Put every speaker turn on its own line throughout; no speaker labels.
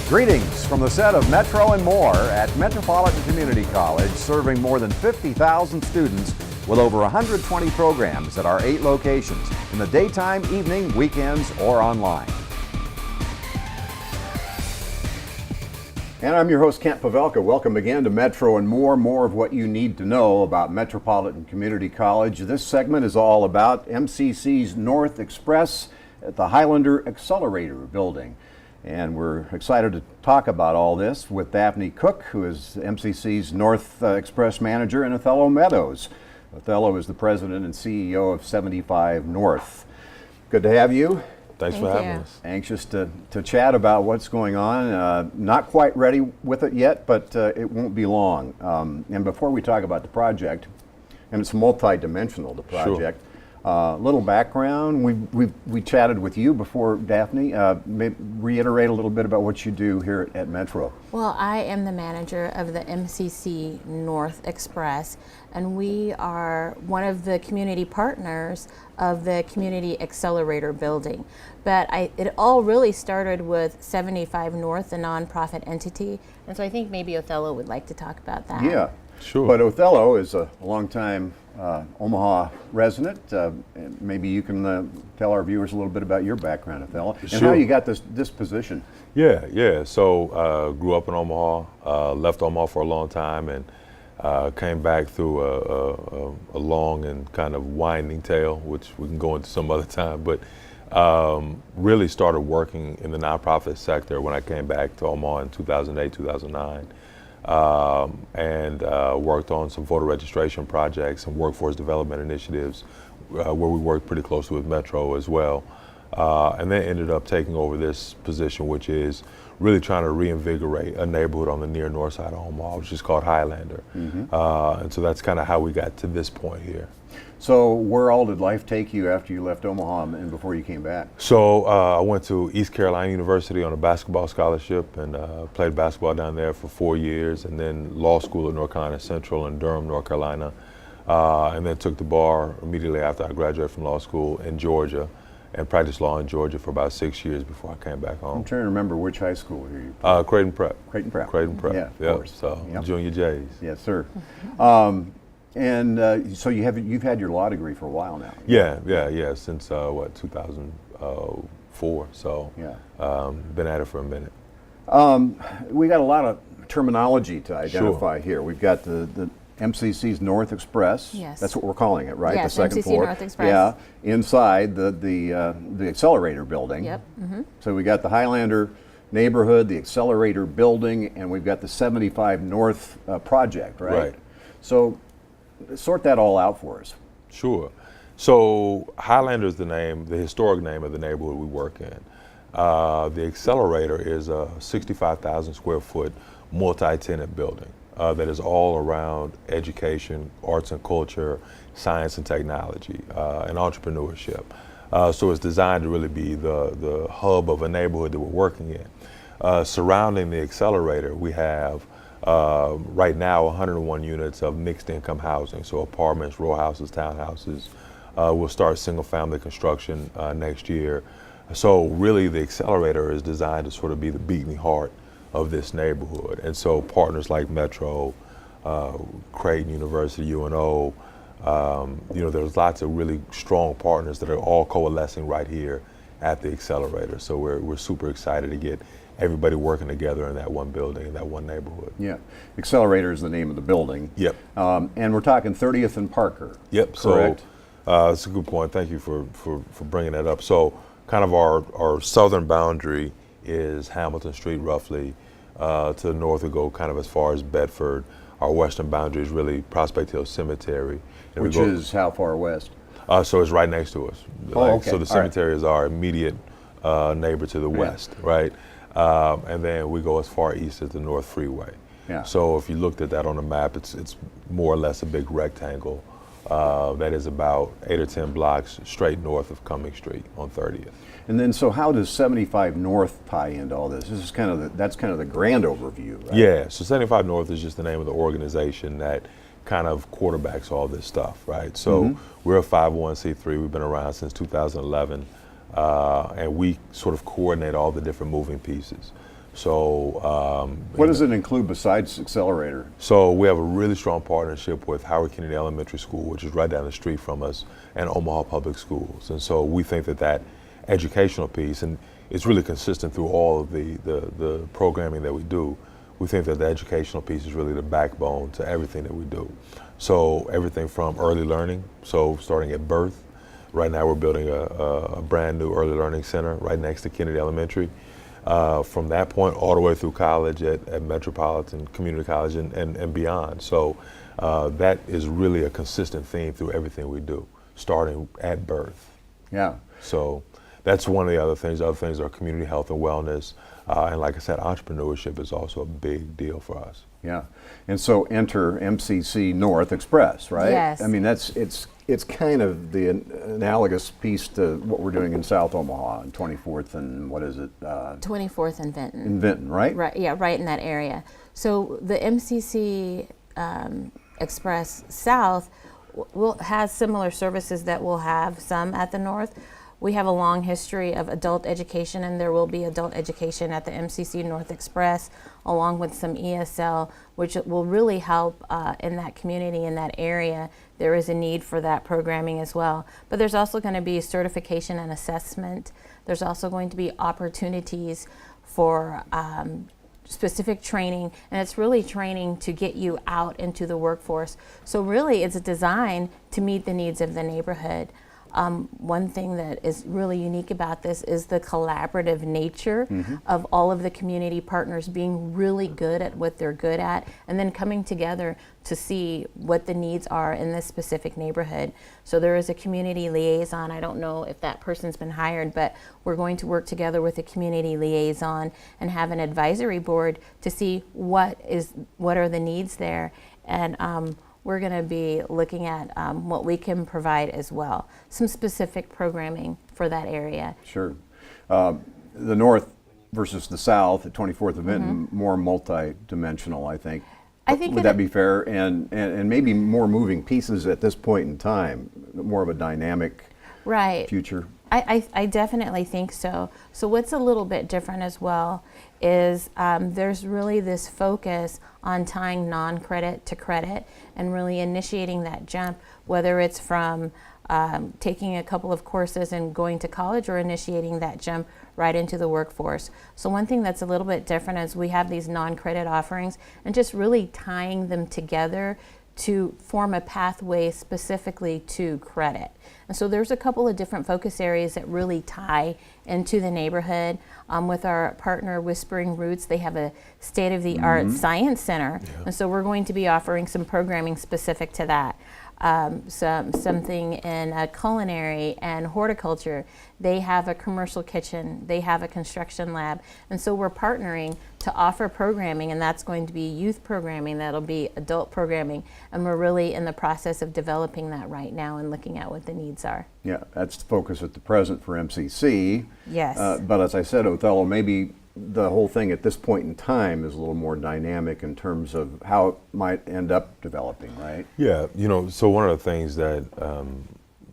Greetings from the set of Metro and More at Metropolitan Community College, serving more than 50,000 students with over 120 programs at our 8 locations in the daytime, evening, weekends, or online. And I'm your host, Kent Pavelka. Welcome again to Metro and more of what you need to know about Metropolitan Community College. This segment is all about MCC's North Express at the Highlander Accelerator building. And we're excited to talk about all this with Daphne Cook, who is MCC's North Express manager, and Othello Meadows. Othello is the president and CEO of 75 North. Good to have you.
Thanks for having us.
Anxious to chat about what's going on. Not quite ready with it yet, but it won't be long. And before we talk about the project, and it's multi-dimensional, the project, little background. We chatted with you before, Daphne. Reiterate a little bit about what you do here at Metro.
Well, I am the manager of the MCC North Express, and we are one of the community partners of the Community Accelerator building. But it all really started with 75 North, a nonprofit entity, and so I think maybe Othello would like to talk about that.
Yeah,
sure.
But Othello is a longtime Omaha resident. Maybe you can tell our viewers a little bit about your background, Othello, and
Sure.
how you got this position.
Yeah. So grew up in Omaha, left Omaha for a long time, and came back through a long and kind of winding tale, which we can go into some other time. But really started working in the nonprofit sector when I came back to Omaha in 2008, 2009. And worked on some voter registration projects and workforce development initiatives where we worked pretty closely with Metro as well. And then ended up taking over this position, which is really trying to reinvigorate a neighborhood on the near north side of Omaha, which is called Highlander. And so that's kind of how we got to this point here.
So where all did life take you after you left Omaha and before you came back?
So I went to East Carolina University on a basketball scholarship and played basketball down there for 4 years, and then law school at North Carolina Central in Durham, North Carolina, and then took the bar immediately after I graduated from law school in Georgia and practiced law in Georgia for about 6 years before I came back home.
I'm trying to remember which high school you
Creighton Prep.
Creighton Prep.
Creighton Prep.
Yeah, of course.
So
Yep.
Junior J's.
Yes, sir. And so you've had your law degree for a while now.
Yeah. Since 2004. So been at it for a minute.
We got a lot of terminology to identify here. We've got the MCC's North Express.
Yes.
That's what we're calling it, right?
Yes,
the second
MCC
floor.
North Express.
Yeah. Inside the Accelerator building.
Yep.
So we got the Highlander neighborhood, the Accelerator building, and we've got the 75 North project, right?
Right.
So sort that all out for us.
Sure. So Highlander is the historic name of the neighborhood we work in. The Accelerator is a 65,000 square foot multi-tenant building that is all around education, arts and culture, science and technology, and entrepreneurship. So it's designed to really be the hub of a neighborhood that we're working in. Surrounding the Accelerator, we have right now 101 units of mixed income housing, so apartments, row houses, townhouses. We'll start single family construction next year. So really the Accelerator is designed to sort of be the beating heart of this neighborhood. And so partners like Metro, Creighton University, UNO, there's lots of really strong partners that are all coalescing right here at the Accelerator. So we're super excited to get everybody working together in that one building, in that one neighborhood.
Yeah. Accelerator is the name of the building.
Yep.
And we're talking 30th and Parker.
Yep.
Correct.
So that's a good point. Thank you for bringing that up. So kind of our southern boundary is Hamilton Street roughly. To the north we go kind of as far as Bedford. Our western boundary is really Prospect Hill Cemetery. And
Which is how far west?
So it's right next to us.
Okay.
So the cemetery is our immediate neighbor to the west, right? And then we go as far east as the North Freeway.
Yeah.
So if you looked at that on the map, it's more or less a big rectangle that is about 8 or 10 blocks straight north of Cumming Street on 30th.
And then, so how does 75 North tie into all this? This is that's kind of the grand overview, right?
Yeah, so 75 North is just the name of the organization that kind of quarterbacks all this stuff, right? So we're a 501c3. We've been around since 2011, and we sort of coordinate all the different moving pieces. So
What does it include besides Accelerator?
So we have a really strong partnership with Howard Kennedy Elementary School, which is right down the street from us, and Omaha Public Schools. And so we think that that educational piece, and it's really consistent through all of the programming that we do, we think that the educational piece is really the backbone to everything that we do. So everything from early learning, so starting at birth. Right now we're building a brand new early learning center right next to Kennedy Elementary. From that point all the way through college at Metropolitan Community College and beyond. So that is really a consistent theme through everything we do, starting at birth.
Yeah.
So that's one of the other things. The other things are community health and wellness. And like I said, entrepreneurship is also a big deal for us.
Yeah. And so enter MCC North Express, right?
Yes.
I mean, it's kind of the analogous piece to what we're doing in South Omaha and 24th and what is it?
24th and Vinton.
In Vinton, right?
Right, yeah, right in that area. So the MCC Express South has similar services that we'll have some at the North. We have a long history of adult education, and there will be adult education at the MCC North Express, along with some ESL, which will really help in that community, in that area. There is a need for that programming as well. But there's also going to be certification and assessment. There's also going to be opportunities for specific training, and it's really training to get you out into the workforce. So really it's designed to meet the needs of the neighborhood. One thing that is really unique about this is the collaborative nature of all of the community partners being really good at what they're good at, and then coming together to see what the needs are in this specific neighborhood. So there is a community liaison. I don't know if that person's been hired, but we're going to work together with a community liaison and have an advisory board to see what are the needs there. And we're going to be looking at what we can provide as well, some specific programming for that area.
Sure. The North versus the South at 24th and Vinton, more multi-dimensional, I think. Would that be fair? And maybe more moving pieces at this point in time, more of a dynamic future.
I definitely think so. So what's a little bit different as well is there's really this focus on tying non-credit to credit and really initiating that jump, whether it's from taking a couple of courses and going to college or initiating that jump right into the workforce. So one thing that's a little bit different is we have these non-credit offerings and just really tying them together to form a pathway specifically to credit. And so there's a couple of different focus areas that really tie into the neighborhood. With our partner Whispering Roots, they have a state-of-the-art science center. Yeah. And so we're going to be offering some programming specific to that. Something in culinary and horticulture. They have a commercial kitchen, they have a construction lab, and so we're partnering to offer programming, and that's going to be youth programming, that'll be adult programming, and we're really in the process of developing that right now and looking at what the needs are.
Yeah, that's the focus at the present for MCC.
Yes.
But as I said, Othello, maybe the whole thing at this point in time is a little more dynamic in terms of how it might end up developing, right?
Yeah, so one of the things that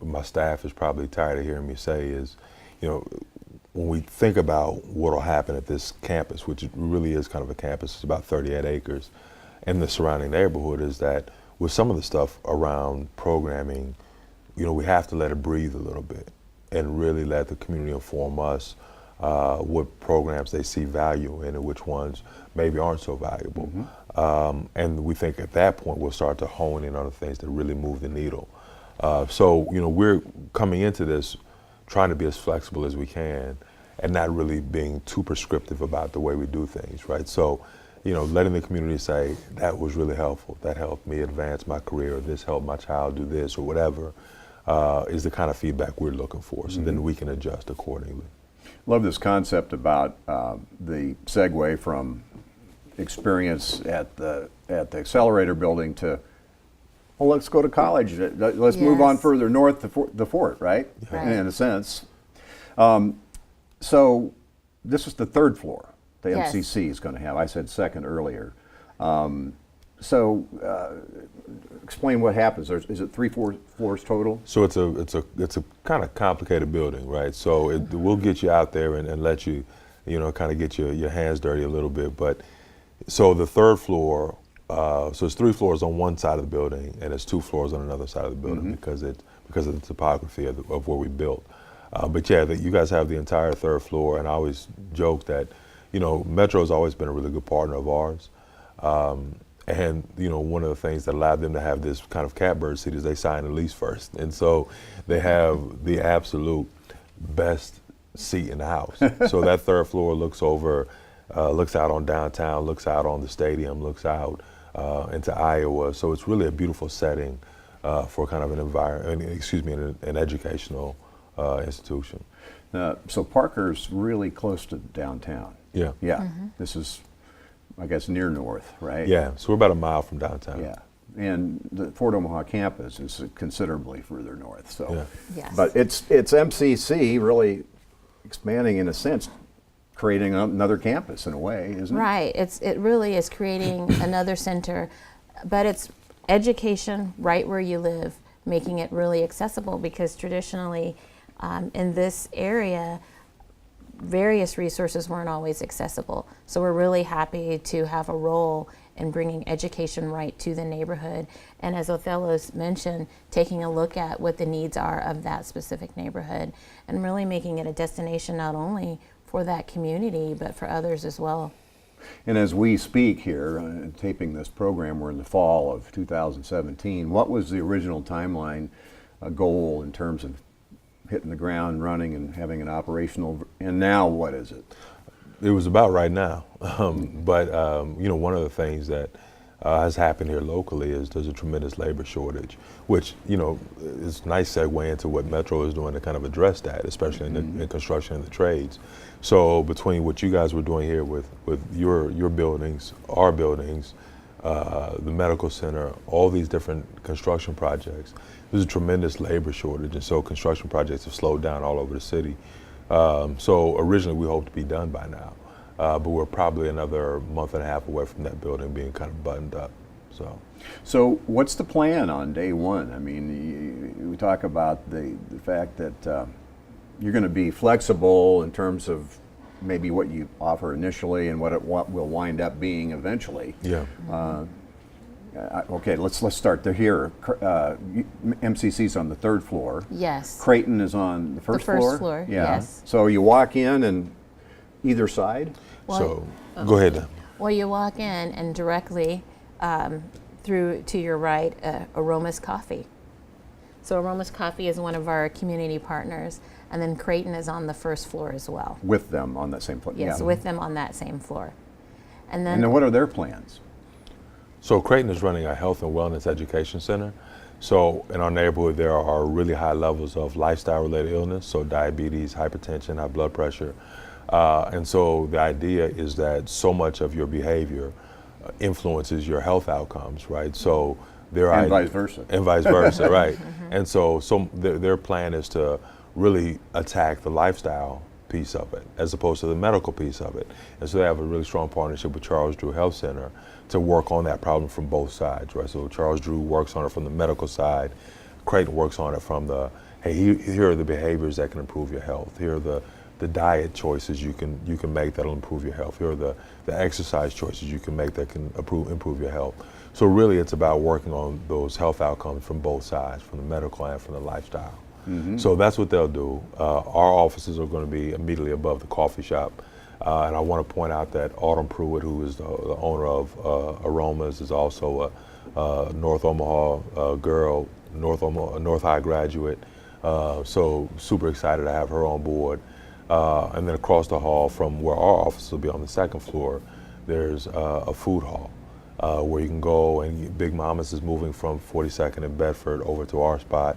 my staff is probably tired of hearing me say is, when we think about what will happen at this campus, which really is kind of a campus, it's about 38 acres, and the surrounding neighborhood, is that with some of the stuff around programming, we have to let it breathe a little bit and really let the community inform us what programs they see value in and which ones maybe aren't so valuable. And we think at that point we'll start to hone in on the things that really move the needle. So we're coming into this trying to be as flexible as we can and not really being too prescriptive about the way we do things, right? So, letting the community say, that was really helpful, that helped me advance my career, or this helped my child do this, or whatever, is the kind of feedback we're looking for. So then we can adjust accordingly.
Love this concept about the segue from experience at the Accelerator building to, well, let's go to college. Let's move on further north to the fort, right? In a sense. So this is the third floor the MCC is going to have. I said second earlier. So explain what happens. Is it 3 floors total?
So it's a kind of complicated building, right? So we'll get you out there and let you kind of get your hands dirty a little bit. But so the third floor, so it's 3 floors on one side of the building, and it's 2 floors on another side of the building because of the topography of where we built. But yeah, you guys have the entire 3rd floor, and I always joke that, Metro's always been a really good partner of ours. And one of the things that allowed them to have this kind of catbird seat is they signed a lease first, and so they have the absolute best seat in the house. So that 3rd floor looks out on downtown, looks out on the stadium, looks out into Iowa. So it's really a beautiful setting for kind of an educational institution.
So Parker's really close to downtown.
Yeah.
Yeah. This is, I guess, near north, right?
Yeah. So we're about a mile from downtown.
Yeah. And the Fort Omaha campus is considerably further north. So,
Yeah.
Yes.
But it's MCC really expanding, in a sense, creating another campus in a way, isn't it?
Right. It really is creating another center, but it's education right where you live, making it really accessible, because traditionally in this area, various resources weren't always accessible. So we're really happy to have a role in bringing education right to the neighborhood. And as Othellos mentioned, taking a look at what the needs are of that specific neighborhood and really making it a destination not only for that community, but for others as well.
And as we speak here, taping this program, we're in the fall of 2017. What was the original timeline goal in terms of hitting the ground running and having an operational, and now what is it?
It was about right now. But one of the things that has happened here locally is there's a tremendous labor shortage, which, is a nice segue into what Metro is doing to kind of address that, especially in construction and the trades. So between what you guys were doing here with your buildings, our buildings, the medical center, all these different construction projects, there's a tremendous labor shortage, and so construction projects have slowed down all over the city. So originally we hoped to be done by now, but we're probably another month and a half away from that building being kind of buttoned up.
So what's the plan on day one? I mean, we talk about the fact that you're going to be flexible in terms of maybe what you offer initially and what it will wind up being eventually.
Yeah.
Okay, let's start here. MCC's on the 3rd floor.
Yes.
Creighton is on the first floor?
The first floor,
Yeah.
yes.
So you walk in and either side?
So go ahead.
Well, you walk in and directly through to your right, Aroma's Coffee. So Aroma's Coffee is one of our community partners, and then Creighton is on the 1st floor as well.
With them on that same floor?
Yes,
Yeah.
with them on that same floor. And
And then what are their plans?
So Creighton is running a health and wellness education center. So in our neighborhood, there are really high levels of lifestyle-related illness, so diabetes, hypertension, high blood pressure. And so the idea is that so much of your behavior influences your health outcomes, right? So
And vice versa.
And vice versa, right? And so their plan is to really attack the lifestyle piece of it as opposed to the medical piece of it. And so they have a really strong partnership with Charles Drew Health Center to work on that problem from both sides, right? So Charles Drew works on it from the medical side, Creighton works on it from the, hey, here are the behaviors that can improve your health. Here are the diet choices you can make that'll improve your health. Here are the exercise choices you can make that can improve your health. So really it's about working on those health outcomes from both sides, from the medical and from the lifestyle. So that's what they'll do. Our offices are going to be immediately above the coffee shop. And I want to point out that Autumn Pruitt, who is the owner of Aromas, is also a North Omaha girl, North High graduate. So super excited to have her on board. And then across the hall from where our office will be on the 2nd floor, there's a food hall where you can go, and Big Mama's is moving from 42nd and Bedford over to our spot.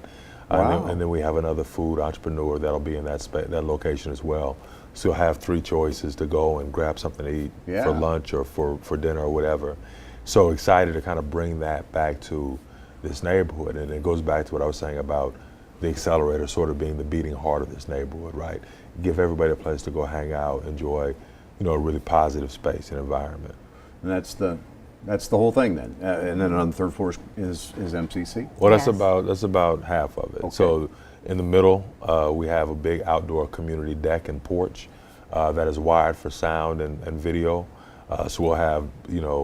Wow.
And then we have another food entrepreneur that'll be in that location as well. So you'll have 3 choices to go and grab something to eat for lunch or for dinner or whatever. So excited to kind of bring that back to this neighborhood. And it goes back to what I was saying about the accelerator sort of being the beating heart of this neighborhood, right? Give everybody a place to go hang out, enjoy, a really positive space and environment.
And that's the whole thing then. And then on the 3rd floor is MCC?
Well,
Yes.
that's about half of it.
Okay.
So in the middle, we have a big outdoor community deck and porch. that is wired for sound and video. So we'll have,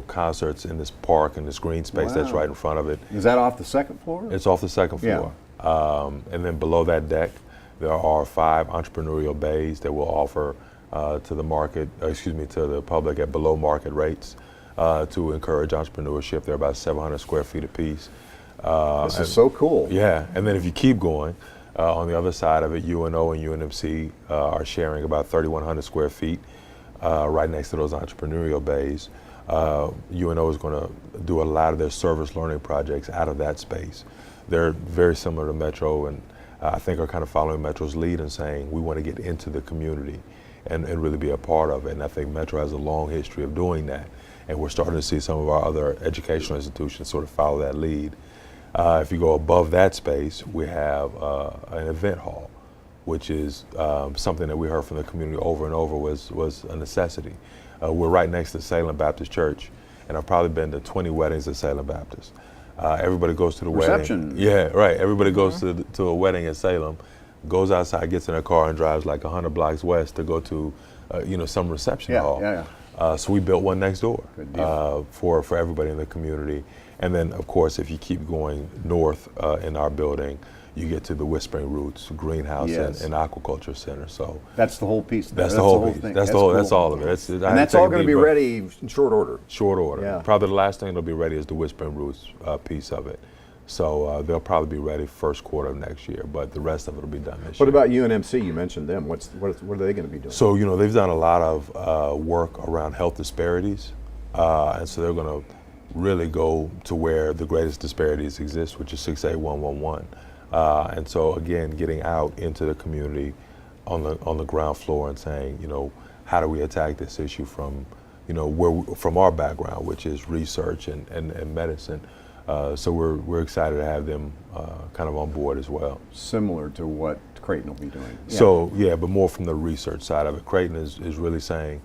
concerts in this park and this green space that's
Wow.
right in front of it.
Is that off the second floor?
It's off the second
Yeah.
floor. And then below that deck, there are 5 entrepreneurial bays that will offer to the market, to the public at below market rates to encourage entrepreneurship. They're about 700 square feet apiece.
This is so cool.
Yeah, and then if you keep going, on the other side of it, UNO and UNMC are sharing about 3,100 square feet right next to those entrepreneurial bays. UNO is going to do a lot of their service learning projects out of that space. They're very similar to Metro, and I think are kind of following Metro's lead and saying we want to get into the community and really be a part of it. And I think Metro has a long history of doing that. And we're starting to see some of our other educational institutions sort of follow that lead. If you go above that space, we have an event hall, which is something that we heard from the community over and over was a necessity. We're right next to Salem Baptist Church, and I've probably been to 20 weddings at Salem Baptist. Everybody goes to the
Reception.
wedding. Yeah, right. Everybody goes to a wedding at Salem, goes outside, gets in a car, and drives like 100 blocks west to go to, some reception hall. So we built one next door for everybody in the community. And then, of course, if you keep going north in our building, you get to the Whispering Roots Greenhouse and Aquaculture Center. So
that's the whole piece.
That's the whole piece.
thing.
That's
cool.
That's all of it.
And that's all going to be ready in short order.
Short order.
Yeah.
Probably the last thing that'll be ready is the Whispering Roots piece of it. So they'll probably be ready first quarter of next year, but the rest of it will be done this year.
What about UNMC? You mentioned them. What are they going to be doing?
So, they've done a lot of work around health disparities, and so they're going to really go to where the greatest disparities exist, which is 68111. And so, again, getting out into the community on the ground floor and saying, how do we attack this issue from, from our background, which is research and medicine. So we're excited to have them kind of on board as well.
Similar to what Creighton will be doing. Yeah.
So, but more from the research side of it. Creighton is really saying,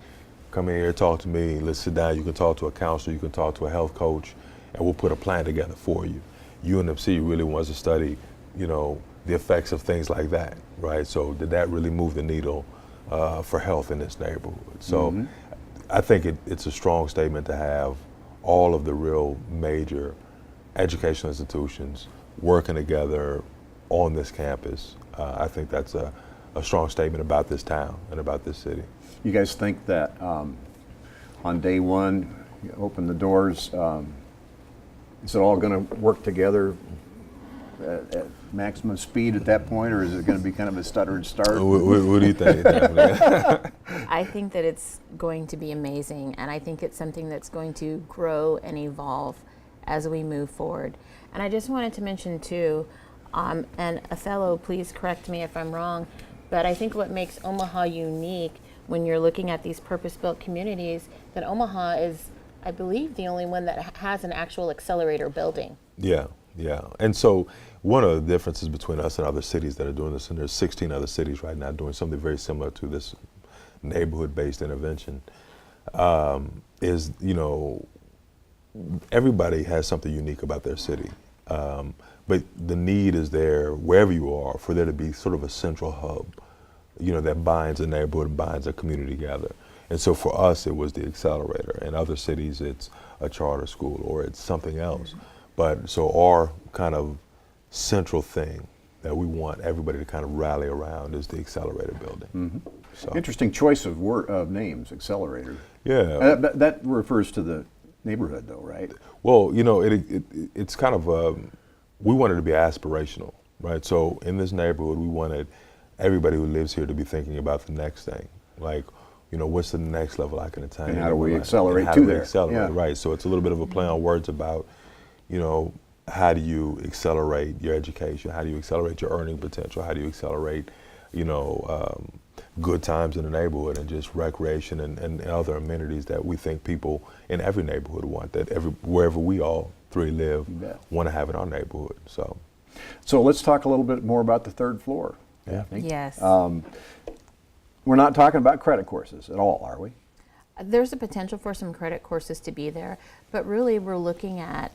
come in here, talk to me, let's sit down. You can talk to a counselor, you can talk to a health coach, and we'll put a plan together for you. UNMC really wants to study, the effects of things like that, right? So did that really move the needle for health in this neighborhood? So I think it's a strong statement to have all of the real major educational institutions working together on this campus. I think that's a strong statement about this town and about this city.
You guys think that on day one, you open the doors, is it all going to work together at maximum speed at that point, or is it going to be kind of a stutter and start?
What do you think?
I think that it's going to be amazing, and I think it's something that's going to grow and evolve as we move forward. And I just wanted to mention too, and Othello, please correct me if I'm wrong, but I think what makes Omaha unique when you're looking at these purpose-built communities, that Omaha is, I believe, the only one that has an actual accelerator building.
Yeah. And so one of the differences between us and other cities that are doing this, and there's 16 other cities right now doing something very similar to this neighborhood-based intervention, is, everybody has something unique about their city. But the need is there, wherever you are, for there to be sort of a central hub, that binds a neighborhood, binds a community together. And so for us, it was the accelerator. In other cities, it's a charter school or it's something else. But so our kind of central thing that we want everybody to kind of rally around is the accelerator building. So.
Interesting choice of names, accelerator.
Yeah.
That refers to the neighborhood, though, right?
Well, it's kind of, we wanted to be aspirational, right? So in this neighborhood, we wanted everybody who lives here to be thinking about the next thing. Like, what's the next level I can attain?
And how do we accelerate
to
to there?
Accelerate,
yeah.
Right. So it's a little bit of a play on words about, how do you accelerate your education? How do you accelerate your earning potential? How do you accelerate, good times in the neighborhood and just recreation and other amenities that we think people in every neighborhood want, that wherever we all three live, want to have in our neighborhood. So
let's talk a little bit more about the third floor.
Yeah.
Yes.
We're not talking about credit courses at all, are we?
There's a potential for some credit courses to be there, but really we're looking at,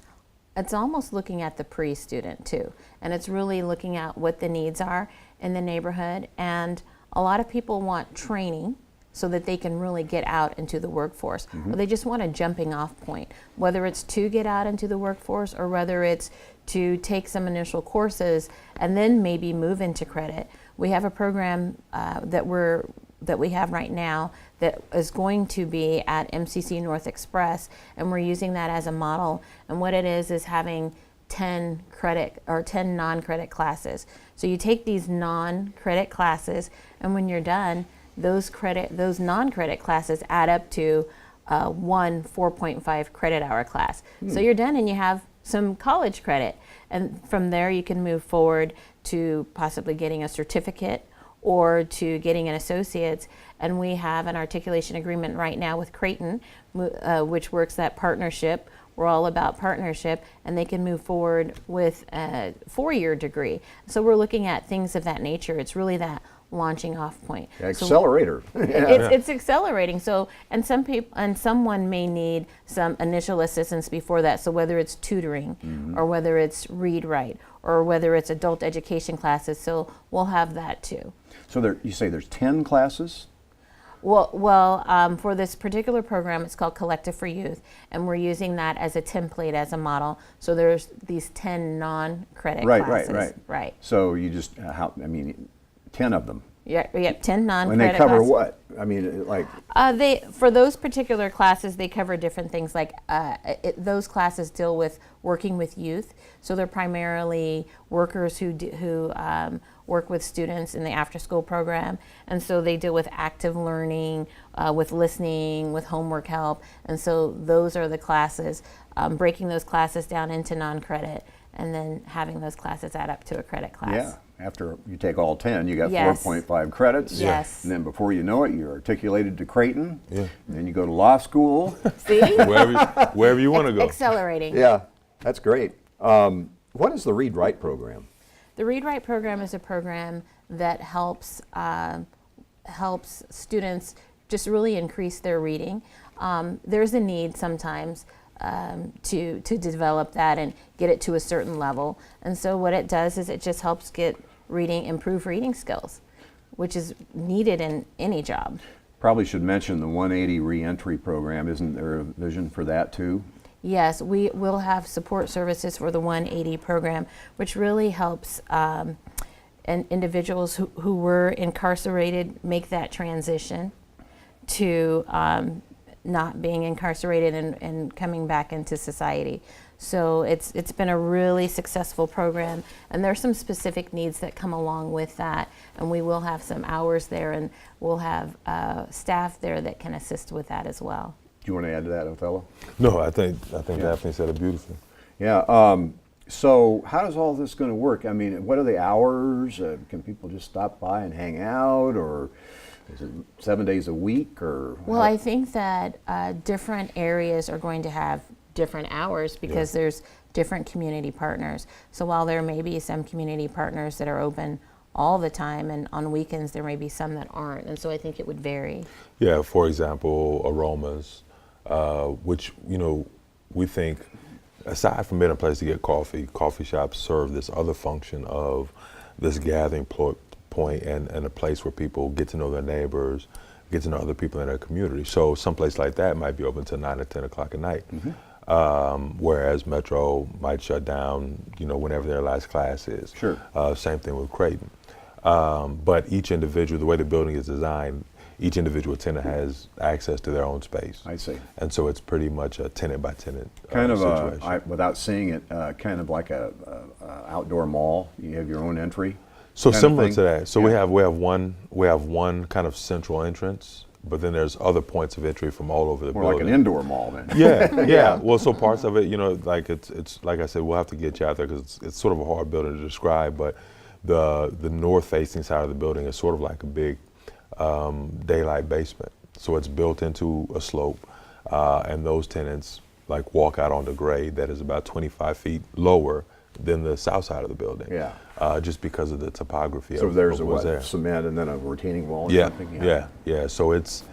it's almost looking at the pre-student too. And it's really looking at what the needs are in the neighborhood. And a lot of people want training. so that they can really get out into the workforce. Or they just want a jumping off point, whether it's to get out into the workforce or whether it's to take some initial courses and then maybe move into credit. We have a program that we have right now that is going to be at MCC North Express, and we're using that as a model. And what it is having 10 credit or 10 non-credit classes. So you take these non-credit classes, and when you're done, those non-credit classes add up to one 4.5 credit hour class. So you're done and you have some college credit. And from there you can move forward to possibly getting a certificate or to getting an associate's. And we have an articulation agreement right now with Creighton, which works that partnership. We're all about partnership, and they can move forward with a 4-year degree. So we're looking at things of that nature. It's really that launching off point.
Accelerator.
It's accelerating. So, and someone may need some initial assistance before that. So whether it's tutoring or whether it's read write or whether it's adult education classes, so we'll have that too.
So you say there's 10 classes?
Well, for this particular program, it's called Collective for Youth, and we're using that as a template, as a model. So there's these 10 non-credit classes. Right.
So you just, 10 of them.
Yeah, 10 non-credit
And they cover
classes.
what? I mean, like...
For those particular classes, they cover different things. Like those classes deal with working with youth. So they're primarily workers who work with students in the after-school program. And so they deal with active learning, with listening, with homework help. And so those are the classes, breaking those classes down into non-credit and then having those classes add up to a credit class.
Yeah. After you take all 10, you got
Yes.
4.5 credits.
Yes.
And then before you know it, you're articulated to Creighton.
Yeah.
And then you go to law school.
See?
Wherever you want to go.
Accelerating.
Yeah, that's great. What is the Read Write program?
The Read Write program is a program that helps students just really increase their reading. There's a need sometimes to develop that and get it to a certain level. And so what it does is it just helps get improve reading skills, which is needed in any job.
Probably should mention the 180 reentry program. Isn't there a vision for that too?
Yes, we will have support services for the 180 program, which really helps individuals who were incarcerated make that transition to not being incarcerated and coming back into society. So it's been a really successful program, and there's some specific needs that come along with that, and we will have some hours there, and we'll have staff there that can assist with that as well.
Do you want to add to that, Othello?
No, I think Daphne said it beautifully.
Yeah. So how does all this going to work? I mean, what are the hours? Can people just stop by and hang out, or is it 7 days a week? Or
well, I think that different areas are going to have different hours because there's different community partners. So while there may be some community partners that are open all the time, and on weekends there may be some that aren't, and so I think it would vary.
Yeah, for example, aromas, which, we think, aside from being a place to get coffee shops serve this other function of this gathering point and a place where people get to know their neighbors, get to know other people in their community. So someplace like that might be open till 9 or 10 o'clock at night. Whereas Metro might shut down, whenever their last class is.
Sure.
Same thing with Creighton. But each individual, the way the building is designed, each individual tenant has access to their own space.
I see.
And so it's pretty much a tenant by tenant
Kind of
situation.
without seeing it, kind of like a outdoor mall. You have your own entry.
So
kind of
similar
thing?
to that. So
Yeah.
we have one kind of central entrance, but then there's other points of entry from all over the
More
building.
like an indoor mall then.
Yeah. Well, so parts of it, like it's like I said, we'll have to get you out there because it's sort of a hard building to describe. But the north-facing side of the building is sort of like a big daylight basement. So it's built into a slope, and those tenants like walk out on the grade that is about 25 feet lower than the south side of the building.
Yeah.
Just because of the topography.
So
of
there's
what's there.
cement and then a retaining wall or
Yeah,
something?
yeah. So it's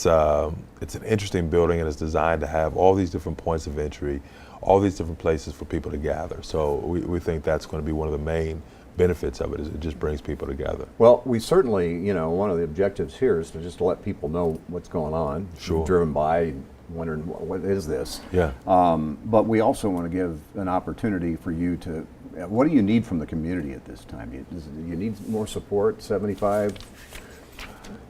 an interesting building, and it's designed to have all these different points of entry, all these different places for people to gather. So we think that's going to be one of the main benefits of it is it just brings people together.
Well, we certainly, one of the objectives here is to just let people know what's going on.
Sure.
Driven by, wondering what is this?
Yeah.
But we also want to give an opportunity for you to, what do you need from the community at this time? You need more support, 75?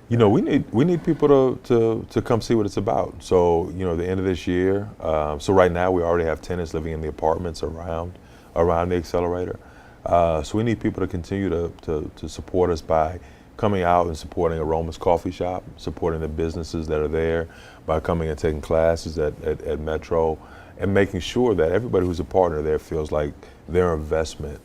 We need people to come see what it's about. So, the end of this year, so right now we already have tenants living in the apartments around the accelerator. So we need people to continue to support us by coming out and supporting Aroma's Coffee Shop, supporting the businesses that are there, by coming and taking classes at Metro, and making sure that everybody who's a partner there feels like their investment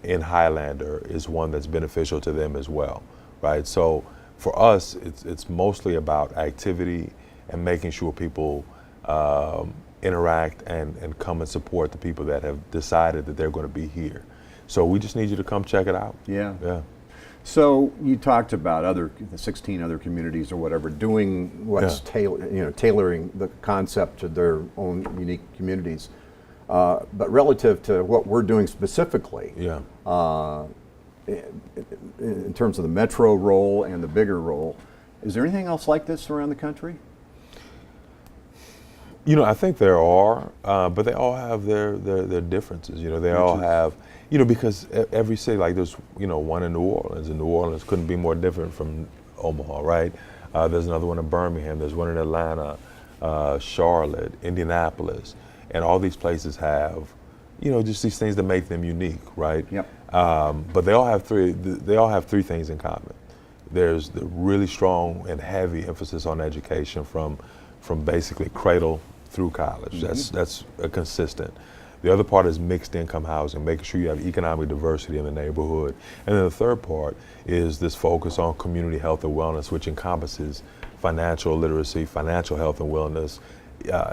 in Highlander is one that's beneficial to them as well, right? So for us, it's mostly about activity and making sure people interact and come and support the people that have decided that they're going to be here. So we just need you to come check it out.
Yeah.
Yeah.
So you talked about the 16 other communities or whatever doing what's tailoring the concept to their own unique communities. But relative to what we're doing specifically,
Yeah.
In terms of the Metro role and the bigger role, is there anything else like this around the country?
I think there are, but they all have their differences. They all have, because every city, like there's, one in New Orleans, and New Orleans couldn't be more different from Omaha, right? There's another one in Birmingham, there's one in Atlanta, Charlotte, Indianapolis, and all these places have, just these things that make them unique, right?
Yep.
But they all have three things in common. There's the really strong and heavy emphasis on education from basically cradle through college.
Mm-hmm.
That's a consistent. The other part is mixed income housing, making sure you have economic diversity in the neighborhood. And then the third part is this focus on community health and wellness, which encompasses financial literacy, financial health and wellness,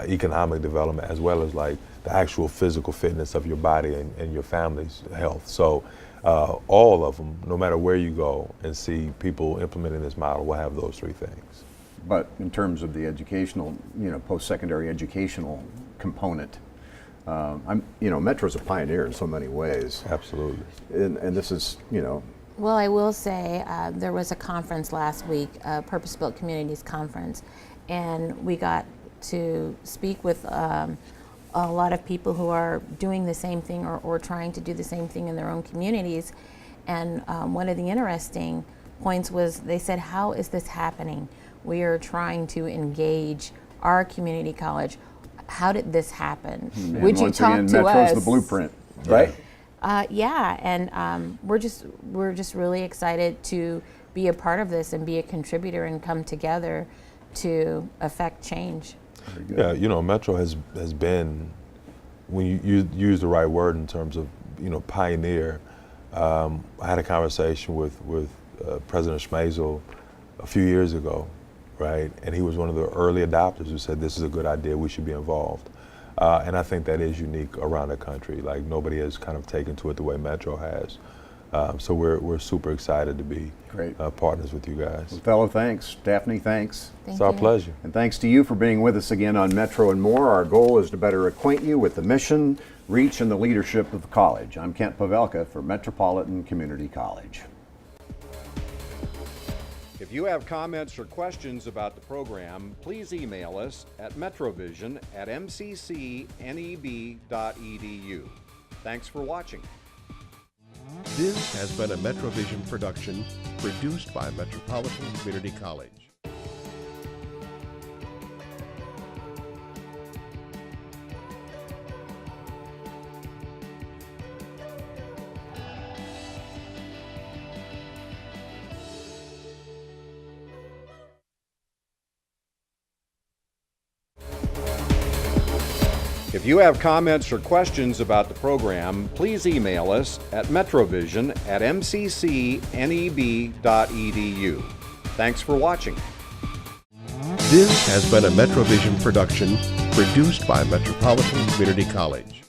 economic development, as well as like the actual physical fitness of your body and your family's health. So all of them, no matter where you go and see people implementing this model, will have those three things.
But in terms of the educational, post-secondary educational component, Metro's a pioneer in so many ways.
Absolutely.
And this is,
Well, I will say there was a conference last week, a Purpose-Built Communities Conference, and we got to speak with a lot of people who are doing the same thing or trying to do the same thing in their own communities. And one of the interesting points was they said, how is this happening? We are trying to engage our community college. How did this happen?
and
Would you
once
talk
again,
to
Metro's
us?
the blueprint, right?
Yeah, and we're just really excited to be a part of this and be a contributor and come together to affect change.
Yeah, Metro has been, when you use the right word in terms of pioneer. I had a conversation with President Schmazel a few years ago, right? And he was one of the early adopters who said this is a good idea, we should be involved. And I think that is unique around the country. Like nobody has kind of taken to it the way Metro has. So we're super excited to be
Great.
Partners with you guys.
Othello, thanks. Daphne, thanks.
It's our pleasure.
And thanks to you for being with us again on Metro and More. Our goal is to better acquaint you with the mission, reach, and the leadership of the college. I'm Kent Pavelka for Metropolitan Community College. If you have comments or questions about the program, please email us at metrovision@mccneb.edu. Thanks for watching.
This has been a Metrovision production produced by Metropolitan Community College.
If you have comments or questions about the program, please email us at metrovision@mccneb.edu. Thanks for watching.
This has been a Metrovision production produced by Metropolitan Community College.